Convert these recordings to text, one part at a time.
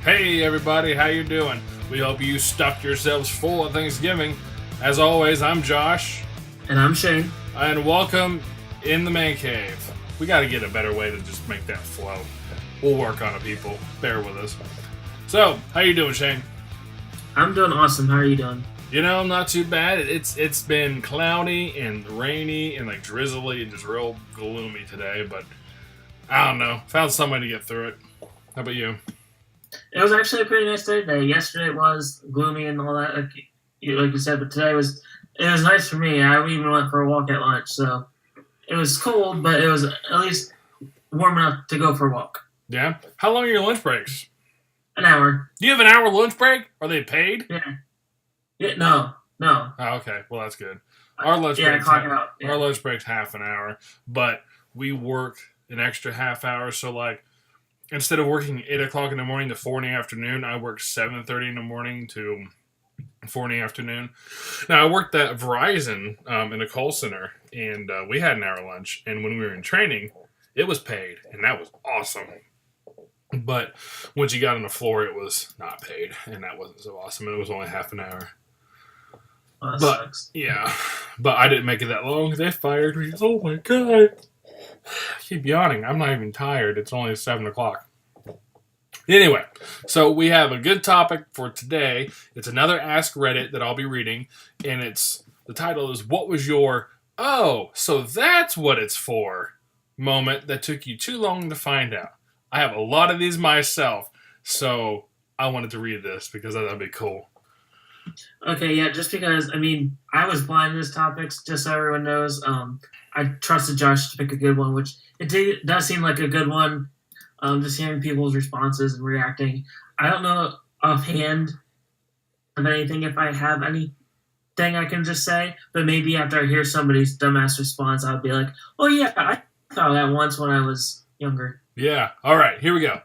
Hey everybody, how you doing? We hope you stuffed yourselves full of Thanksgiving. As always, I'm Josh. And I'm Shane. And welcome in the man cave. We gotta get a better way to just make that flow. We'll work on it, people. Bear with us. So, how you doing, Shane? I'm doing awesome. How are you doing? You know, not too bad. It's been cloudy and rainy and like drizzly and just real gloomy today, but I don't know. Found some way to get through it. How about you? It was actually a pretty nice day today. Yesterday it was gloomy and all that, like you said, but today was nice for me. I even went for a walk at lunch, so it was cold, but it was at least warm enough to go for a walk. Yeah? How long are your lunch breaks? An hour. Do you have an hour lunch break? Are they paid? Yeah. No. Oh, okay. Well, that's good. Our lunch our lunch break's half an hour, but we work an extra half hour, so like instead of working 8 o'clock in the morning to 4 in the afternoon, I work 7:30 in the morning to 4 in the afternoon. Now, I worked at Verizon in a call center, and we had an hour lunch. And when we were in training, it was paid, and that was awesome. But once you got on the floor, it was not paid, and that wasn't so awesome. And it was only half an hour. Well, that sucks. Yeah, but I didn't make it that long. They fired me. Oh my god. I keep yawning. I'm not even tired. It's only 7 o'clock. Anyway, so we have a good topic for today. It's another Ask Reddit that I'll be reading, and the title is "What was your so that's what it's for?" moment that took you too long to find out. I have a lot of these myself, so I wanted to read this because that'd be cool. Okay, yeah, just because, I was blind in this topic, just so everyone knows. I trusted Josh to pick a good one, which does seem like a good one. Just hearing people's responses and reacting. I don't know offhand of anything if I have anything I can just say, but maybe after I hear somebody's dumbass response, I'll be like, oh yeah, I thought that once when I was younger. Yeah, alright, here we go.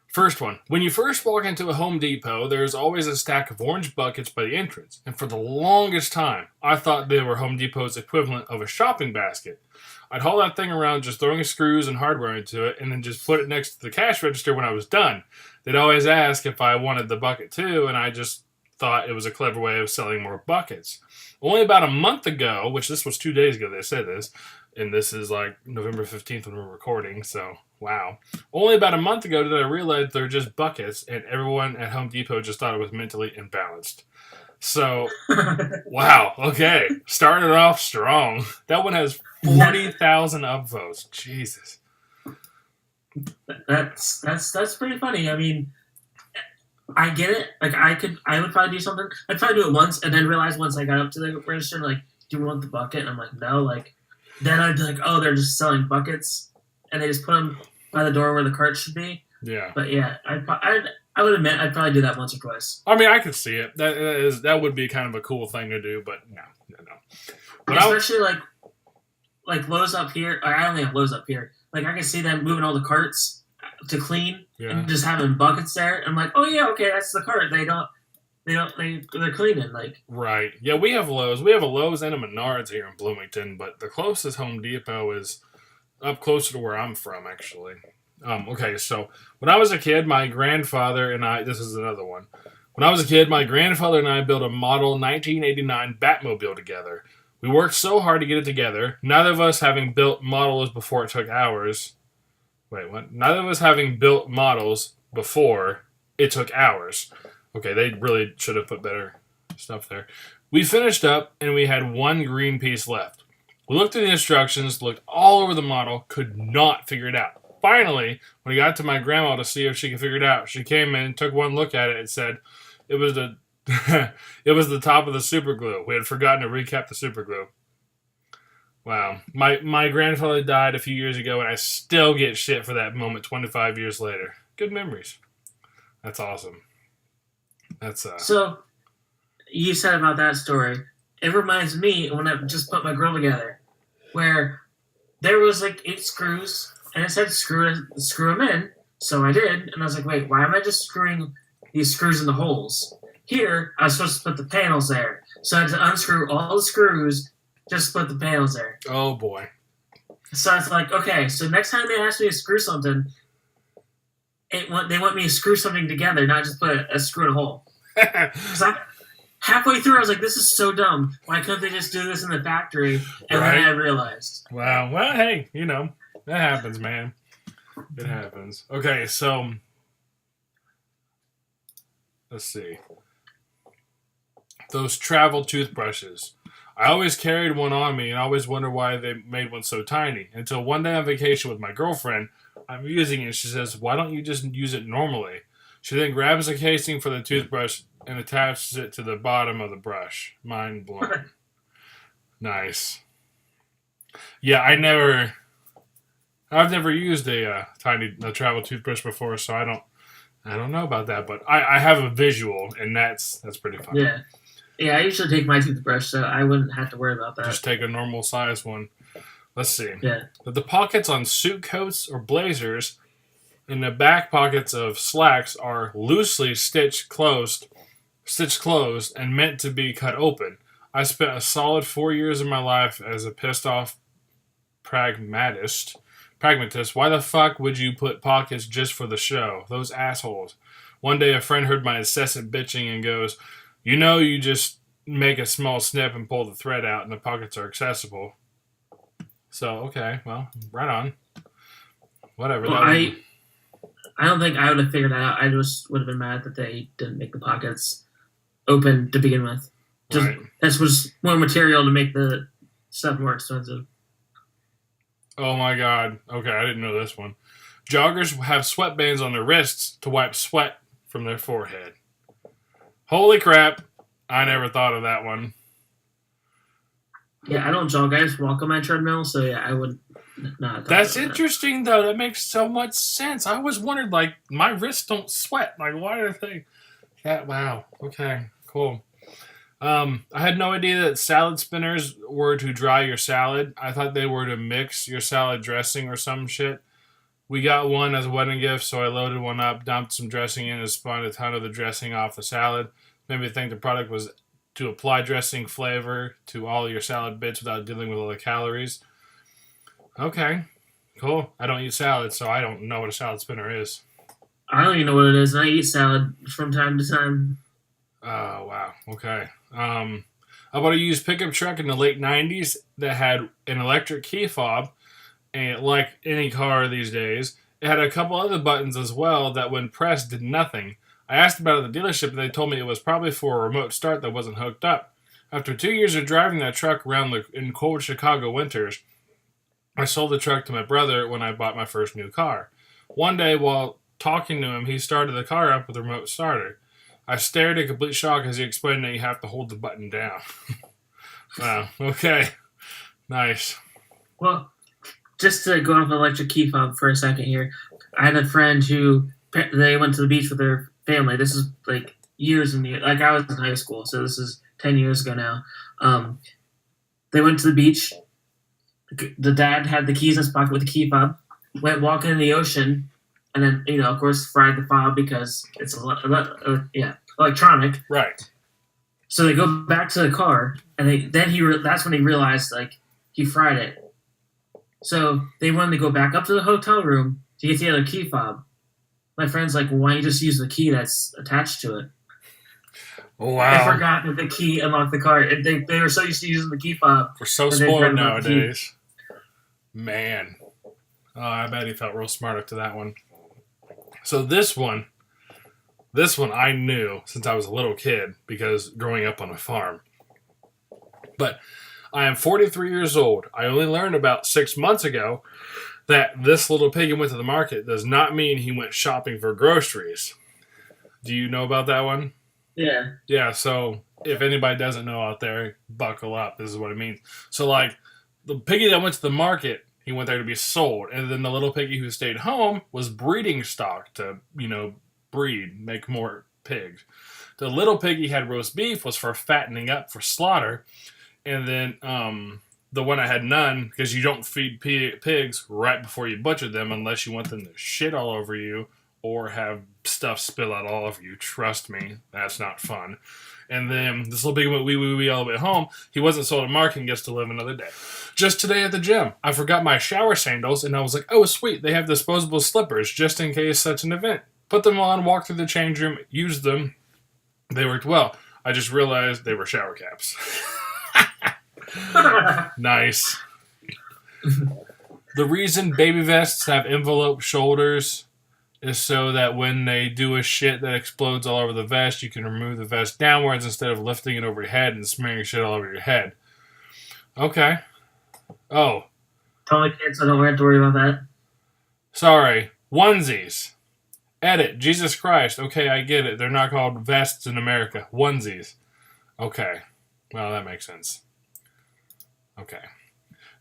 First one. When you first walk into a Home Depot, there's always a stack of orange buckets by the entrance. And for the longest time, I thought they were Home Depot's equivalent of a shopping basket. I'd haul that thing around just throwing screws and hardware into it and then just put it next to the cash register when I was done. They'd always ask if I wanted the bucket too, and I just thought it was a clever way of selling more buckets. Only about a month ago, which this was 2 days ago they said this, and this is like November 15th when we're recording, so wow. Only about a month ago did I realize they're just buckets, and everyone at Home Depot just thought it was mentally imbalanced. So, wow, okay. Started off strong. That one has 40,000 upvotes. Jesus. That's pretty funny. I get it. Like, I would probably do something. I'd probably do it once, and then realize once I got up to the register, like, do you want the bucket? And I'm like, no. Like, then I'd be like, oh, they're just selling buckets, and they just put them by the door where the cart should be. Yeah. But yeah, I would admit I'd probably do that once or twice. I could see it. That would be kind of a cool thing to do, but no. But especially like Lowe's up here. I only have Lowe's up here. Like, I can see them moving all the carts to clean and just having buckets there. I'm like, oh yeah, okay, that's the cart. They're cleaning, like. Right. Yeah, we have Lowe's. We have a Lowe's and a Menards here in Bloomington, but the closest Home Depot is up closer to where I'm from, actually. Okay, so when I was a kid, my grandfather and I, this is another one. When I was a kid, my grandfather and I built a model 1989 Batmobile together. We worked so hard to get it together, neither of us having built models before it took hours. Wait, what? Neither of us having built models before it took hours. Okay, they really should have put better stuff there. We finished up, and we had one green piece left. We looked at the instructions, looked all over the model, could not figure it out. Finally, when I got to my grandma to see if she could figure it out, she came in, took one look at it, and said it was the it was the top of the super glue. We had forgotten to recap the super glue. Wow. My grandfather died a few years ago, and I still get shit for that moment 25 years later. Good memories. That's awesome. That's So, you said about that story. It reminds me when I just put my grill together, where there was like 8 screws, and it said screw them in. So I did, and I was like, wait, why am I just screwing these screws in the holes? Here, I was supposed to put the panels there. So I had to unscrew all the screws, just put the panels there. Oh, boy. So it's like, okay, so next time they ask me to screw something, they want me to screw something together, not just put a screw in a hole. Because halfway through, I was like, this is so dumb. Why couldn't they just do this in the factory? And Right. then I realized. Wow. Well, hey, that happens, man. It happens. Okay, so let's see. Those travel toothbrushes. I always carried one on me and always wondered why they made one so tiny. Until one day on vacation with my girlfriend, I'm using it and she says, "Why don't you just use it normally?" She then grabs the casing for the toothbrush and attaches it to the bottom of the brush. Mind blown. Nice. Yeah, I've never used a travel toothbrush before, so I don't know about that, but I have a visual, and that's pretty fun. Yeah. Yeah, I usually take my toothbrush, so I wouldn't have to worry about that. Just take a normal size one. Let's see. Yeah. The pockets on suit coats or blazers and the back pockets of slacks are loosely stitched closed, and meant to be cut open. I spent a solid 4 years of my life as a pissed off pragmatist. Why the fuck would you put pockets just for the show? Those assholes. One day a friend heard my incessant bitching and goes, you just make a small snip and pull the thread out and the pockets are accessible. So, okay, well, right on. Whatever. Well, I don't think I would have figured that out. I just would have been mad that they didn't make the pockets open to begin with. Just, right. This was more material to make the stuff more expensive. Oh my god. Okay, I didn't know this one. Joggers have sweatbands on their wrists to wipe sweat from their forehead. Holy crap. I never thought of that one. Yeah, I don't jog. I just walk on my treadmill, so yeah, I would not. That's interesting, though. That makes so much sense. I always wondered, like, my wrists don't sweat. Like, why are they... Yeah, wow. Okay, cool. I had no idea that salad spinners were to dry your salad. I thought they were to mix your salad dressing or some shit. We got one as a wedding gift, so I loaded one up, dumped some dressing in, and spun a ton of the dressing off the salad. Made me think the product was to apply dressing flavor to all your salad bits without dealing with all the calories. Okay, cool. I don't eat salad, so I don't know what a salad spinner is. I don't even know what it is, and I eat salad from time to time. Oh, wow. Okay. I bought a used pickup truck in the late 90s that had an electric key fob, and like any car these days, it had a couple other buttons as well that when pressed did nothing. I asked about it at the dealership, and they told me it was probably for a remote start that wasn't hooked up. After 2 years of driving that truck around in cold Chicago winters, I sold the truck to my brother when I bought my first new car. One day, while talking to him, he started the car up with a remote starter. I stared in complete shock as he explained that you have to hold the button down. Wow, okay. Nice. Well, just to go off the electric key fob for a second here, I had a friend who, they went to the beach with their family. This is like years and years. Like I was in high school, so this is 10 years ago now. They went to the beach. The dad had the keys in his pocket with the key fob. Went walking in the ocean, and then of course, fried the fob because it's electronic. Right. So they go back to the car, and that's when he realized like he fried it. So they wanted to go back up to the hotel room to get the other key fob. My friend's like, well, "Why don't you just use the key that's attached to it?" Oh, wow. I forgot that the key unlocked the car. They were so used to using the key fob. We're so spoiled nowadays. Man. Oh, I bet he felt real smart up to that one. So this one I knew since I was a little kid because growing up on a farm. But I am 43 years old. I only learned about 6 months ago that this little piggy went to the market does not mean he went shopping for groceries. Do you know about that one? Yeah. Yeah, so if anybody doesn't know out there, buckle up. This is what it means. So, like, the piggy that went to the market, he went there to be sold. And then the little piggy who stayed home was breeding stock to, breed, make more pigs. The little piggy had roast beef, was for fattening up for slaughter. And then the one that had none, because you don't feed pigs right before you butcher them unless you want them to shit all over you or have stuff spill out all over you. Trust me, that's not fun. And then this little big wee all the way home. He wasn't sold a mark and gets to live another day. Just today at the gym, I forgot my shower sandals, and I was like, oh, sweet, they have disposable slippers just in case such an event. Put them on, walked through the change room, used them. They worked well. I just realized they were shower caps. Nice. The reason baby vests have envelope shoulders is so that when they do a shit that explodes all over the vest, you can remove the vest downwards instead of lifting it over your head and smearing shit all over your head. Okay. Oh. Totally kids, so don't have to worry about that. Sorry. Onesies. Edit. Jesus Christ. Okay, I get it. They're not called vests in America. Onesies. Okay. Well, that makes sense. Okay.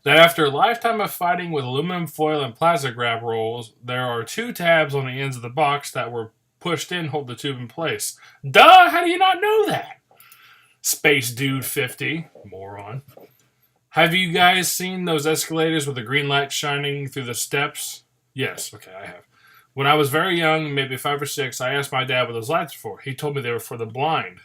That after a lifetime of fighting with aluminum foil and plastic wrap rolls, there are 2 tabs on the ends of the box that were pushed in hold the tube in place. Duh! How do you not know that? Space Dude 50. Moron. Have you guys seen those escalators with the green light shining through the steps? Yes. Okay, I have. When I was very young, maybe 5 or 6, I asked my dad what those lights were for. He told me they were for the blind.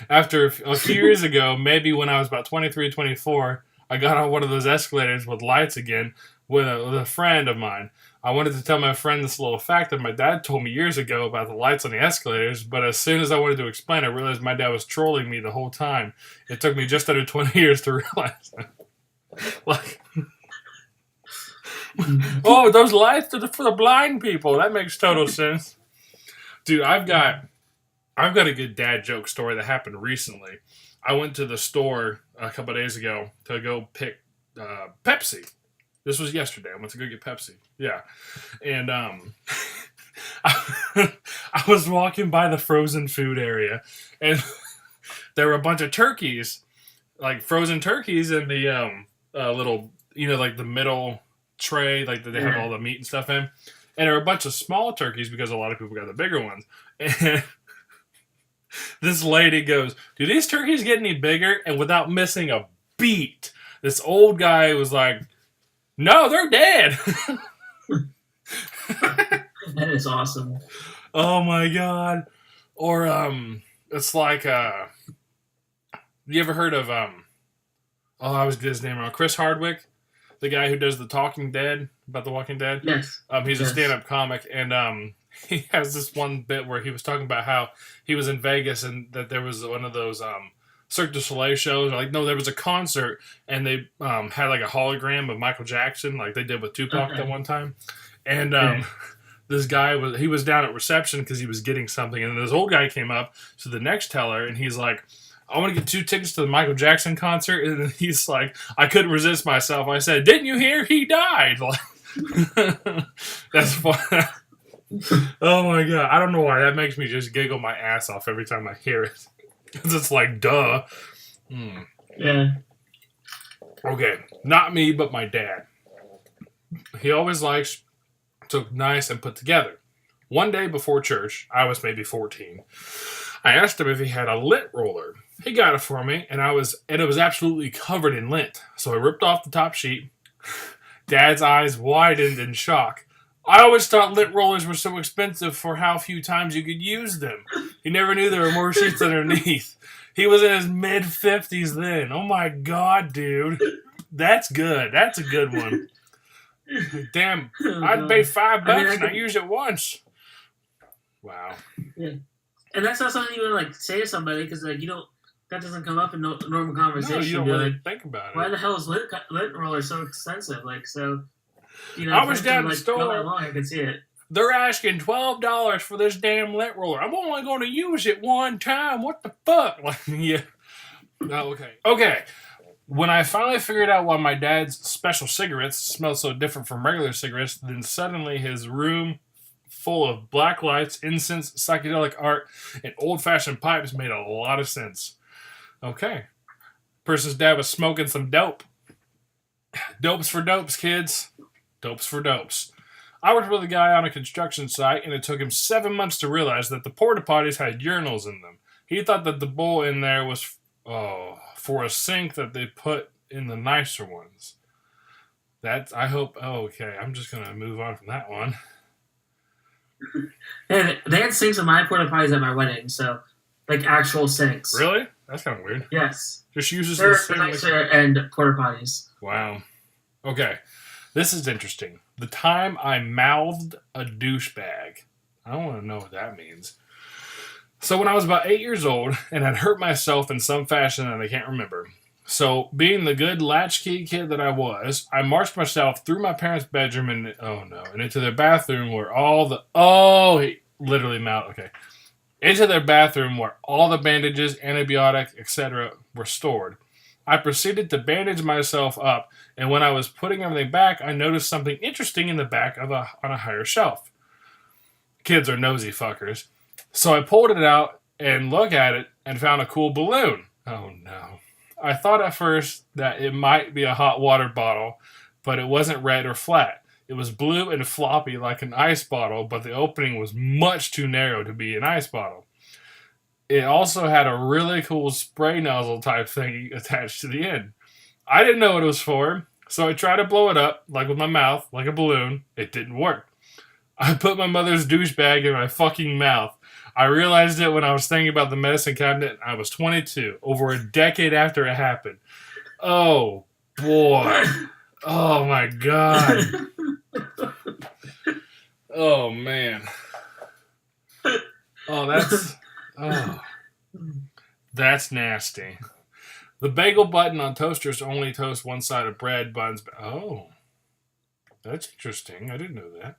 After a few years ago, maybe when I was about 23 or 24, I got on one of those escalators with lights again with a friend of mine. I wanted to tell my friend this little fact that my dad told me years ago about the lights on the escalators, but as soon as I wanted to explain, I realized my dad was trolling me the whole time. It took me just under 20 years to realize that. Like, oh, those lights are for the blind people. That makes total sense. Dude, I've got a good dad joke story that happened recently. I went to the store a couple of days ago to go pick Pepsi. This was yesterday. I went to go get Pepsi. Yeah. And I was walking by the frozen food area, and there were a bunch of turkeys, like frozen turkeys in the little, like the middle tray, like that they have all the meat and stuff in. And there were a bunch of small turkeys because a lot of people got the bigger ones. And this lady goes, do these turkeys get any bigger? And without missing a beat, this old guy was like, no, they're dead. That is awesome. Oh my God. Or it's like you ever heard of I always get his name wrong. Chris Hardwick, the guy who does the Talking Dead, about the Walking Dead. Yes. He's a stand-up comic, and he has this one bit where he was talking about how he was in Vegas and that there was one of those Cirque du Soleil shows. Like, no, there was a concert, and they had like a hologram of Michael Jackson, like they did with Tupac at one time. And this guy was down at reception because he was getting something, and this old guy came up to the next teller, and he's like, I want to get 2 tickets to the Michael Jackson concert. And then he's like, I couldn't resist myself. I said, didn't you hear? He died. That's fun. Oh my God. I don't know why. That makes me just giggle my ass off every time I hear it. Because it's like, duh. Yeah. Okay. Not me, but my dad. He always likes to look nice and put together. One day before church, I was maybe 14. I asked him if he had a lint roller. He got it for me, and it was absolutely covered in lint. So I ripped off the top sheet. Dad's eyes widened in shock. I always thought lint rollers were so expensive for how few times you could use them. He never knew there were more sheets underneath. He was in his mid-50s then. Oh my God, dude. That's good. That's a good one. Damn, I'd pay $5 and I use it once. Wow. Yeah. And that's not something you would say to somebody because that doesn't come up in normal conversation. No, you don't really think about it. Why the hell is lint roller so expensive? I was down the store. I could see it. They're asking $12 for this damn lint roller. I'm only going to use it one time. What the fuck? Yeah. Oh, okay. Okay. When I finally figured out why my dad's special cigarettes smelled so different from regular cigarettes, then suddenly his room full of black lights, incense, psychedelic art, and old-fashioned pipes made a lot of sense. Okay. Person's dad was smoking some dope. Dopes for dopes, kids. Dopes for dopes. I worked with a guy on a construction site, and it took him 7 months to realize that the porta potties had urinals in them. He thought that the bowl in there was for a sink that they put in the nicer ones. Okay, I'm just going to move on from that one. And they had sinks in my porta potties at my wedding, so like actual sinks. Really? That's kind of weird. Yes. Just uses They're the same. nicer and porta potties. Wow. Okay. This is interesting. The time I mouthed a douchebag. I don't want to know what that means. So when I was about 8 years old and had hurt myself in some fashion that I can't remember. So being the good latchkey kid that I was, I marched myself through my parents' bedroom and into their bathroom where all the he literally mouthed into their bathroom where all the bandages, antibiotic, etc. were stored. I proceeded to bandage myself up, and when I was putting everything back, I noticed something interesting in the back on a higher shelf. Kids are nosy fuckers. So I pulled it out and looked at it and found a cool balloon. Oh no. I thought at first that it might be a hot water bottle, but it wasn't red or flat. It was blue and floppy like an ice bottle, but the opening was much too narrow to be an ice bottle. It also had a really cool spray nozzle type thing attached to the end. I didn't know what it was for, so I tried to blow it up, like with my mouth, like a balloon. It didn't work. I put my mother's douchebag in my fucking mouth. I realized it when I was thinking about the medicine cabinet. I was 22, over a decade after it happened. Oh, boy. Oh, my God. Oh, man. That's nasty. The bagel button on toasters only toasts one side of bread, buns. Oh, that's interesting. I didn't know that.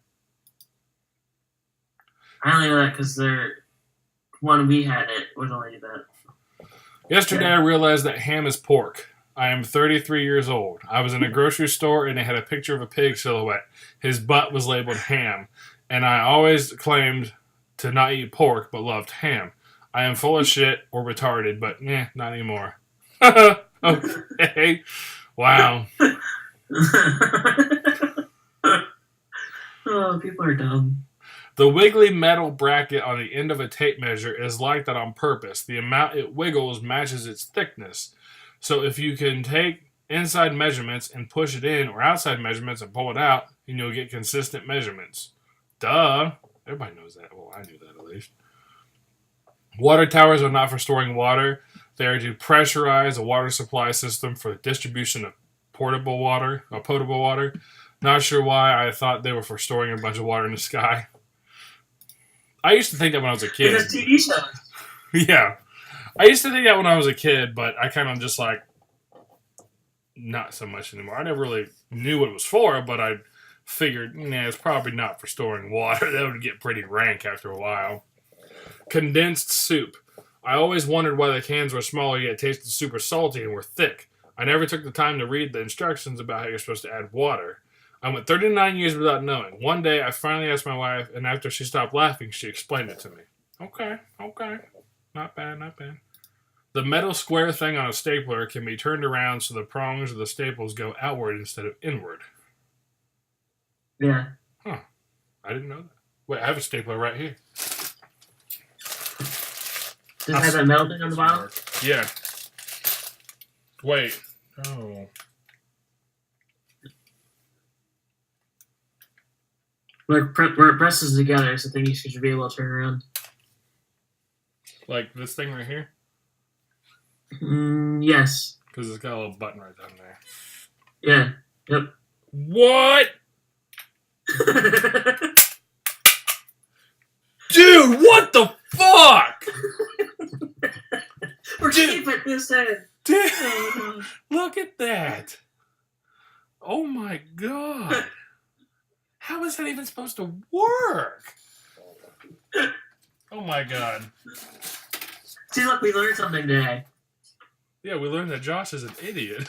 I only know that because when we had it was only that. Yesterday, I realized that ham is pork. I am 33 years old. I was in a grocery store and it had a picture of a pig silhouette. His butt was labeled ham, and I always claimed to not eat pork but loved ham. I am full of shit or retarded, but not anymore. Okay. Wow. Oh, people are dumb. The wiggly metal bracket on the end of a tape measure is like that on purpose. The amount it wiggles matches its thickness. So if you can take inside measurements and push it in, or outside measurements and pull it out, then you'll get consistent measurements. Duh. Everybody knows that. Well, I knew that at least. Water towers are not for storing water. They are to pressurize a water supply system for the distribution of potable water. Not sure why I thought they were for storing a bunch of water in the sky. I used to think that when I was a kid. It's a TV show. Yeah. I used to think that when I was a kid, but I kind of just not so much anymore. I never really knew what it was for, but I figured, it's probably not for storing water. That would get pretty rank after a while. Condensed soup. I always wondered why the cans were smaller yet tasted super salty and were thick. I never took the time to read the instructions about how you're supposed to add water. I went 39 years without knowing. One day, I finally asked my wife, and after she stopped laughing, she explained it to me. Okay. Not bad. The metal square thing on a stapler can be turned around so the prongs of the staples go outward instead of inward. Yeah. Huh. I didn't know that. Wait, I have a stapler right here. Does it have that metal thing on the bottom? Yeah. Wait. Oh. Where it presses together, so I think you should be able to turn around. Like this thing right here? Yes. Because it's got a little button right down there. Yeah. Yep. What? Dude, what the fuck? We're keeping this in. Dude, look at that. Oh my god. How is that even supposed to work? Oh my god. See, look, we learned something today. Yeah, we learned that Josh is an idiot.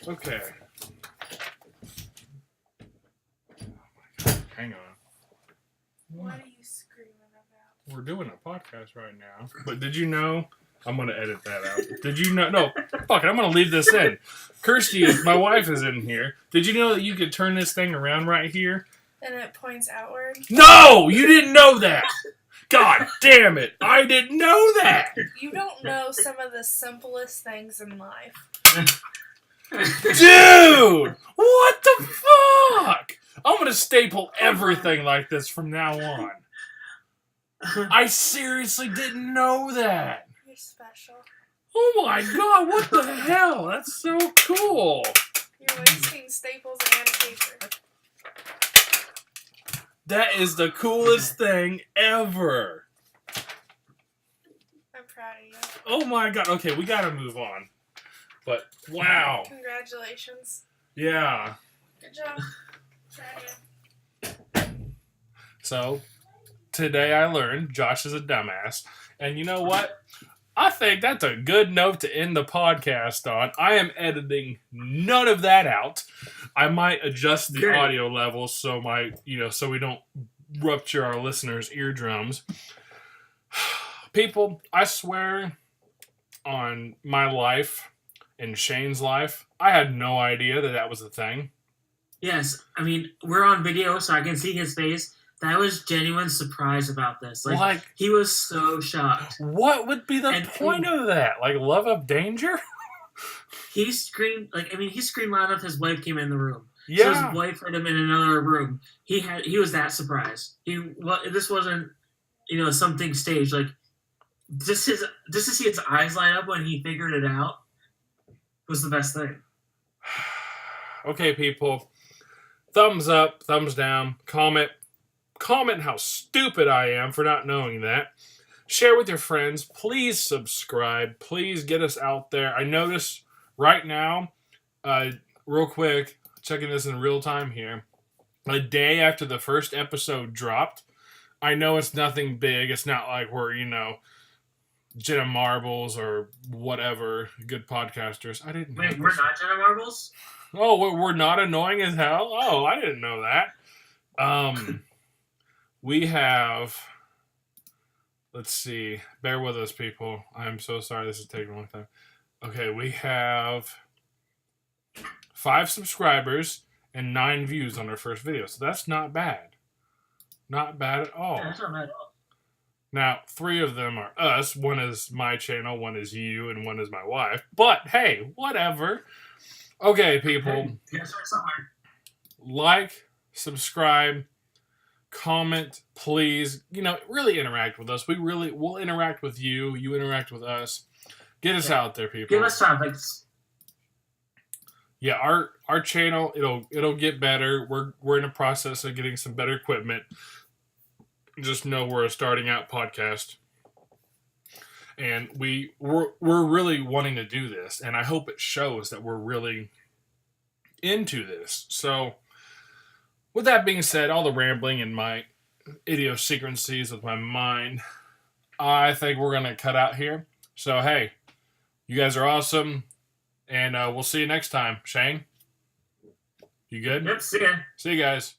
Okay. Hang on. What are you screaming about? We're doing a podcast right now. But did you know? I'm going to edit that out. Did you know? No, fuck it. I'm going to leave this in. Kirsty, my wife, is in here. Did you know that you could turn this thing around right here? And it points outward? No! You didn't know that! God damn it! I didn't know that! You don't know some of the simplest things in life. Dude! What the fuck? I'm gonna staple everything like this from now on. I seriously didn't know that. You're special. Oh my god, what the hell? That's so cool. You're wasting staples and paper. That is the coolest thing ever. I'm proud of you. Oh my god. Okay, we gotta move on. But, wow. Congratulations. Yeah. Good job. Proud of you. So, today I learned Josh is a dumbass. And you know what? I think that's a good note to end the podcast on. I am editing none of that out. I might adjust the Good. audio levels so so we don't rupture our listeners' eardrums. People, I swear on my life and Shane's life, I had no idea that was a thing. Yes, I mean, we're on video, so I can see his face. That was genuine surprise about this. Like, he was so shocked. What would be the And point of that? Like, love of danger? He screamed, he screamed loud enough his wife came in the room. So Yeah. his wife heard him in another room. He was that surprised. This wasn't, something staged. Like, just to see his eyes light up when he figured it out was the best thing. Okay, people. Thumbs up, thumbs down, comment how stupid I am for not knowing that. Share with your friends. Please subscribe. Please get us out there. I noticed right now, real quick, checking this in real time here, a day after the first episode dropped. I know it's nothing big. It's not like we're, Jenna Marbles or whatever, good podcasters. I didn't know Wait, we're this. not Jenna Marbles? Oh, we're not annoying as hell? Oh, I didn't know that. We have, let's see, bear with us, people. I'm so sorry this is taking a long time. Okay, we have 5 subscribers and 9 views on our first video, so that's not bad. Not bad at all. Yeah, that's not bad at all. Now, 3 of them are us. One is my channel, one is you, and one is my wife. But, hey, whatever. Okay, people. Hey, yeah, start somewhere. Like, subscribe, comment, please. Really interact with us. We'll interact with you. You interact with us. Get us out there, people. Give us topics. Yeah, our channel, it'll get better. We're in the process of getting some better equipment. Just know we're a starting out podcast. And we're really wanting to do this, and I hope it shows that we're really into this. So, with that being said, all the rambling and my idiosyncrasies with my mind, I think we're going to cut out here. So, hey, you guys are awesome, and we'll see you next time. Shane, you good? Yep, see ya. See you guys.